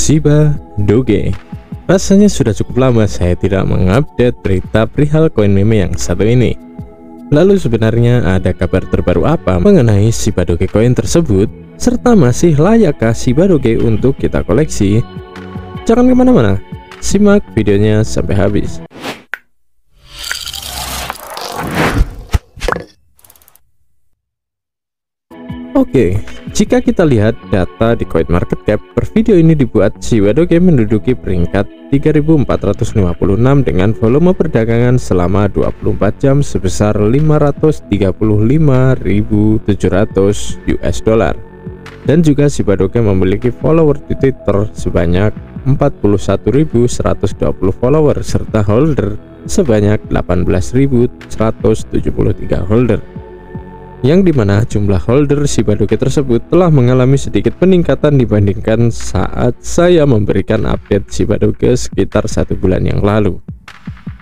Shiba Doge. Rasanya sudah cukup lama saya tidak mengupdate berita perihal koin meme yang satu ini. Lalu sebenarnya ada kabar terbaru apa mengenai Shiba Doge koin tersebut? Serta masih layakkah Shiba Doge untuk kita koleksi? Jangan kemana-mana, simak videonya sampai habis. Oke, jika kita lihat data di CoinMarketCap, per video ini dibuat Shiba Doge menduduki peringkat 3456 dengan volume perdagangan selama 24 jam sebesar 535.700 US dollar. Dan juga Shiba Doge memiliki follower di Twitter sebanyak 41.120 follower serta holder sebanyak 18.173 holder. Yang dimana jumlah holder Shiba Doge tersebut telah mengalami sedikit peningkatan dibandingkan saat saya memberikan update Shiba Doge sekitar 1 bulan yang lalu.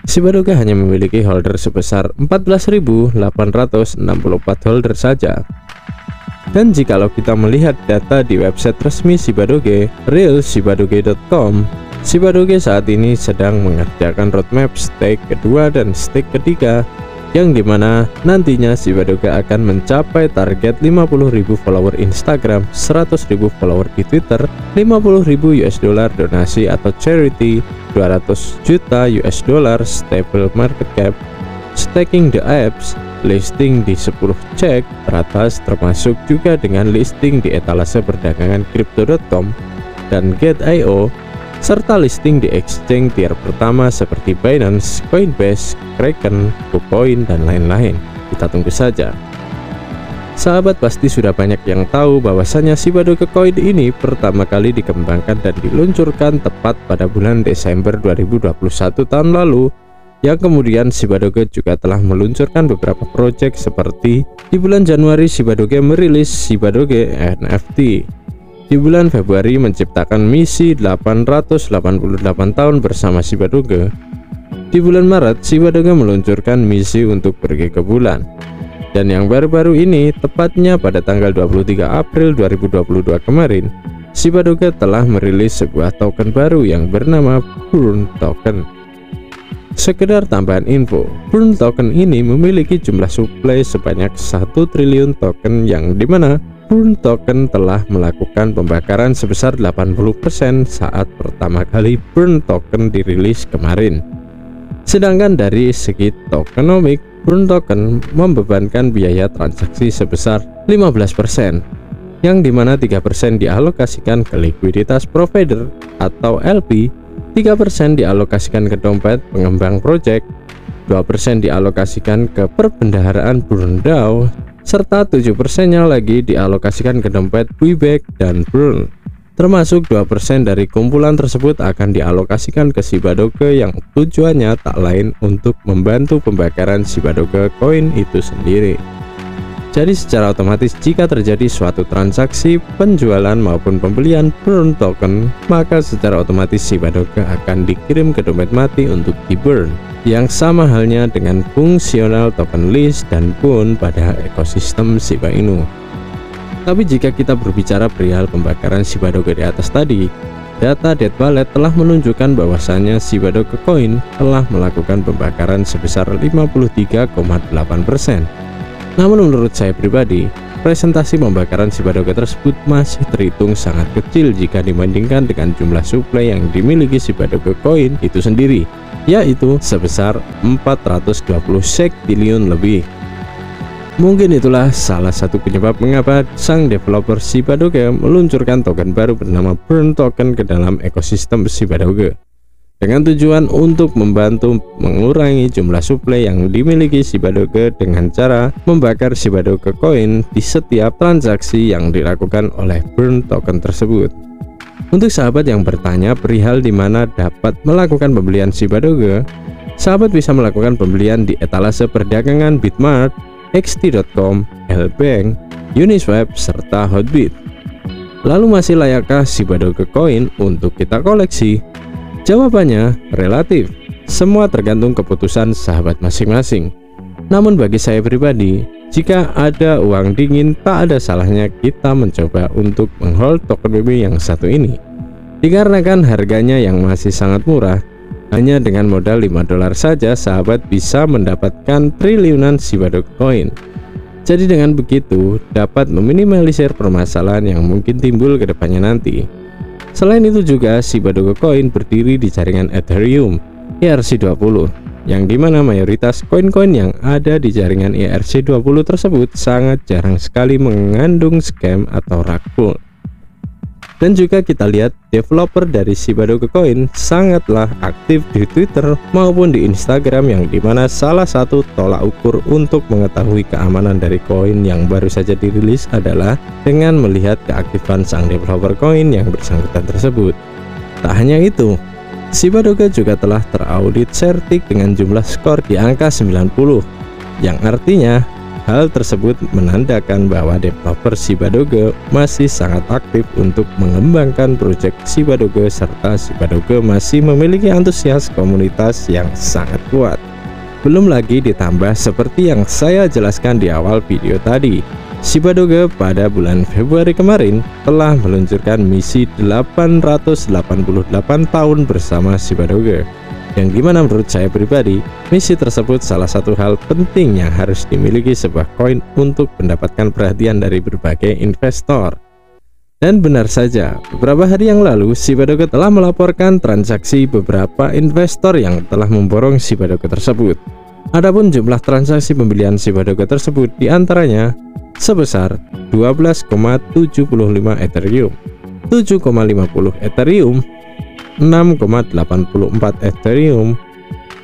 Shiba Doge hanya memiliki holder sebesar 14.864 holder saja. Dan jikalau kita melihat data di website resmi Shiba Doge, realshibadoge.com, Shiba Doge saat ini sedang mengerjakan roadmap stake kedua dan stake ketiga, yang dimana nantinya Shiba Doge akan mencapai target 50.000 follower Instagram, 100.000 follower di Twitter, 50.000 US dollar donasi atau charity, 200 juta US dollar stable market cap, staking the apps, listing di 10 cek teratas termasuk juga dengan listing di etalase perdagangan crypto.com dan Gate.io, serta listing di exchange tier pertama seperti Binance, Coinbase, Kraken, KuCoin, dan lain-lain. Kita tunggu saja. Sahabat pasti sudah banyak yang tahu bahwasanya Shiba Doge Coin ini pertama kali dikembangkan dan diluncurkan tepat pada bulan Desember 2021 tahun lalu, yang kemudian Shiba Doge juga telah meluncurkan beberapa project seperti di bulan Januari Shiba Doge merilis Shiba Doge NFT. Di bulan Februari menciptakan misi 888 tahun bersama Shiba Doge. Di bulan Maret Shiba Doge meluncurkan misi untuk pergi ke bulan. Dan yang baru-baru ini, tepatnya pada tanggal 23 April 2022 kemarin, Shiba Doge telah merilis sebuah token baru yang bernama Burn Token. Sekedar tambahan info, Burn Token ini memiliki jumlah supply sebanyak 1 triliun token, yang dimana Burn Token telah melakukan pembakaran sebesar 80% saat pertama kali Burn Token dirilis kemarin. Sedangkan dari segi tokenomic, Burn Token membebankan biaya transaksi sebesar 15%, yang dimana 3% dialokasikan ke likuiditas provider atau LP, 3% dialokasikan ke dompet pengembang project, 2% dialokasikan ke perbendaharaan Burn DAO, serta 7%-nya lagi dialokasikan ke dompet Buyback dan Burn. Termasuk 2% dari kumpulan tersebut akan dialokasikan ke Shiba Doge yang tujuannya tak lain untuk membantu pembakaran Shiba Doge coin itu sendiri. Jadi secara otomatis jika terjadi suatu transaksi penjualan maupun pembelian Burn Token, maka secara otomatis Shiba Doge akan dikirim ke dompet mati untuk di burn, yang sama halnya dengan fungsional token list dan Boon pada ekosistem Shiba Inu. Tapi jika kita berbicara perihal pembakaran Shiba Doge di atas tadi, data Dead Wallet telah menunjukkan bahwasannya Shiba Doge Coin telah melakukan pembakaran sebesar 53,8%. Namun menurut saya pribadi, presentasi pembakaran Shiba Doge tersebut masih terhitung sangat kecil jika dibandingkan dengan jumlah supply yang dimiliki Shiba Doge Coin itu sendiri, yaitu sebesar 420 sektillion lebih. Mungkin itulah salah satu penyebab mengapa sang developer Shiba Doge meluncurkan token baru bernama Burn Token ke dalam ekosistem Shiba Doge, dengan tujuan untuk membantu mengurangi jumlah supply yang dimiliki Shiba Doge dengan cara membakar Shiba Doge Coin di setiap transaksi yang dilakukan oleh Burn Token tersebut. Untuk sahabat yang bertanya perihal di mana dapat melakukan pembelian Shiba Doge, sahabat bisa melakukan pembelian di etalase perdagangan Bitmart, xt.com, Lbank, Uniswap, serta Hotbit. Lalu masih layakkah Shiba Doge Coin untuk kita koleksi? Jawabannya relatif, semua tergantung keputusan sahabat masing-masing. Namun bagi saya pribadi, jika ada uang dingin, tak ada salahnya kita mencoba untuk menghold token meme yang satu ini. Dikarenakan harganya yang masih sangat murah, hanya dengan modal $5 saja sahabat bisa mendapatkan triliunan Shiba Doge Coin. Jadi dengan begitu dapat meminimalisir permasalahan yang mungkin timbul ke depannya nanti. Selain itu juga Shiba Doge Coin berdiri di jaringan Ethereum ERC20, yang dimana mayoritas koin-koin yang ada di jaringan ERC20 tersebut sangat jarang sekali mengandung scam atau rug pull. Dan juga kita lihat developer dari Shiba Doge Coin sangatlah aktif di Twitter maupun di Instagram, yang dimana salah satu tolak ukur untuk mengetahui keamanan dari koin yang baru saja dirilis adalah dengan melihat keaktifan sang developer koin yang bersangkutan tersebut. Tak hanya itu, Shiba Doge juga telah teraudit Certik dengan jumlah skor di angka 90, yang artinya hal tersebut menandakan bahwa developer Shiba Doge masih sangat aktif untuk mengembangkan proyek Shiba Doge, serta Shiba Doge masih memiliki antusias komunitas yang sangat kuat. Belum lagi ditambah seperti yang saya jelaskan di awal video tadi, Shiba Doge pada bulan Februari kemarin telah meluncurkan misi 888 tahun bersama Shiba Doge, yang dimana menurut saya pribadi, misi tersebut salah satu hal penting yang harus dimiliki sebuah koin untuk mendapatkan perhatian dari berbagai investor. Dan benar saja, beberapa hari yang lalu Shiba Doge telah melaporkan transaksi beberapa investor yang telah memborong Shiba Doge tersebut. Adapun jumlah transaksi pembelian Shiba Doge tersebut diantaranya sebesar 12,75 Ethereum, 7,50 Ethereum, 6,84 Ethereum,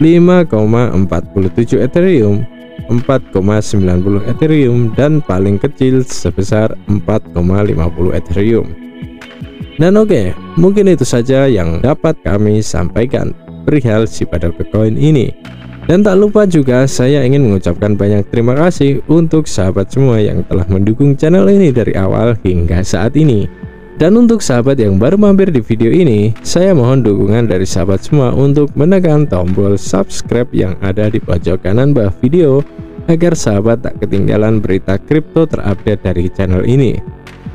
5,47 Ethereum, 4,90 Ethereum, dan paling kecil sebesar 4,50 Ethereum. Dan oke, mungkin itu saja yang dapat kami sampaikan perihal Shiba Doge Coin ini. Dan tak lupa juga saya ingin mengucapkan banyak terima kasih untuk sahabat semua yang telah mendukung channel ini dari awal hingga saat ini. Dan untuk sahabat yang baru mampir di video ini, saya mohon dukungan dari sahabat semua untuk menekan tombol subscribe yang ada di pojok kanan bawah video, agar sahabat tak ketinggalan berita kripto terupdate dari channel ini.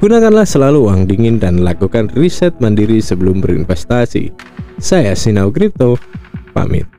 Gunakanlah selalu uang dingin dan lakukan riset mandiri sebelum berinvestasi. Saya Sinau Kripto, pamit.